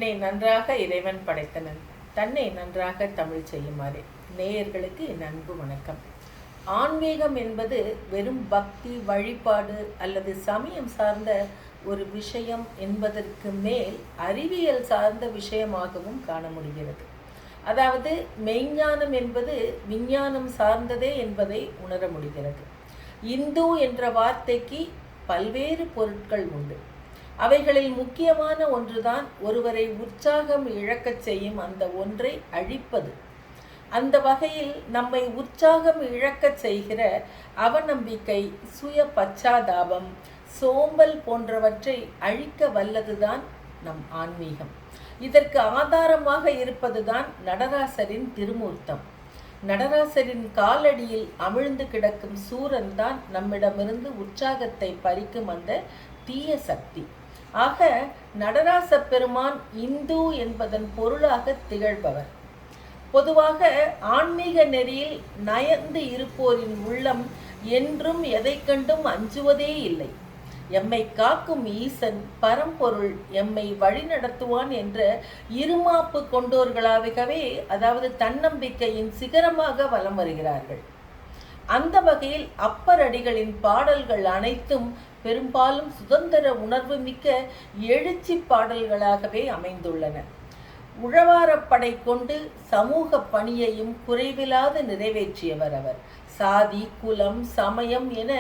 தன்னை நன்றாக இறைவன் படைத்தனன், தன்னை நன்றாக தமிழ் செய்யுமாறு. நேயர்களுக்கு என் அன்பு வணக்கம். ஆன்மீகம் என்பது வெறும் பக்தி வழிபாடு அல்லது சமயம் சார்ந்த ஒரு விஷயம் என்பதற்கு மேல் அறிவியல் சார்ந்த விஷயமாகவும் காண முடிகிறது. அதாவது மெய்ஞானம் என்பது விஞ்ஞானம் சார்ந்ததே என்பதை உணர முடிகிறது. இந்து என்ற வார்த்தைக்கு பல்வேறு பொருட்கள் உண்டு. அவைகளில் முக்கியமான ஒன்றுதான் ஒருவரை உற்சாகம் இழக்கச் செய்யும் அந்த ஒன்றை அழிப்பது. அந்த வகையில் நம்மை உற்சாகம் இழக்கச் செய்கிற அவநம்பிக்கை, சுய பச்சாதாபம், சோம்பல் போன்றவற்றை அழிக்க வல்லதுதான் நம் ஆன்மீகம். இதற்கு ஆதாரமாக இருப்பதுதான் நடராசரின் திருமூர்த்தம். நடராசரின் காலடியில் அமிழ்ந்து கிடக்கும் சூரன் தான் நம்மிடமிருந்து உற்சாகத்தை பறிக்கும் அந்த தீய சக்தி. ஆக நடராச பெருமான் இந்து என்பதன் பொருளாக திகழ்பவர். பொதுவாக ஆன்மீக நெறியில் நயந்து இருப்போரின் உள்ளம் என்றும் எதை கண்டும் அஞ்சுவதே இல்லை. எம்மை காக்கும் ஈசன் பரம்பொருள் எம்மை வழிநடத்துவான் என்ற இருமாப்பு கொண்டோர்களாகவே, அதாவது தன்னம்பிக்கையின் சிகரமாக வலம் வருகிறார்கள். அந்த வகையில் அப்பர் அடிகளின் பாடல்கள் அனைத்தும் பெரும்பாலும் சுதந்திர உணர்வு மிக்க எழுச்சி பாடல்களாகவே அமைந்துள்ளன. உழவாரப்படை கொண்டு சமூக பணியையும் குறைவில்லாது நிறைவேற்றியவர் அவர். சாதி, குலம், சமயம் என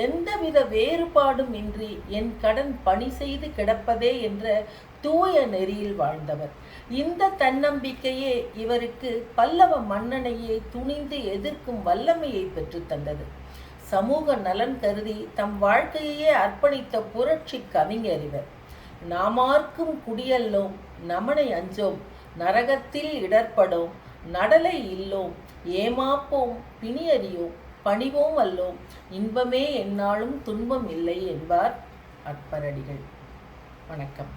எந்தவித வேறுபாடும் இன்றி என் கடன் பணி செய்து கிடப்பதே என்ற தூய நெறியில் வாழ்ந்தவர். இந்த தன்னம்பிக்கையே இவருக்கு பல்லவ மன்னனையே துணிந்து எதிர்க்கும் வல்லமையை பெற்று தந்தது. சமூக நலன் கருதி தம் வாழ்க்கையே அர்ப்பணித்த புரட்சி கவிஞர் இவர். நாமார்க்கும் குடியல்லோம், நமனை அஞ்சோம், நரகத்தில் இடர்படோம், நடலை இல்லோம், ஏமாப்போம், பிணியறியோம், பணிவோம் அல்லோம், இன்பமே எந்நாளும் துன்பம் இல்லை என்பார் அப்பரடிகள். வணக்கம்.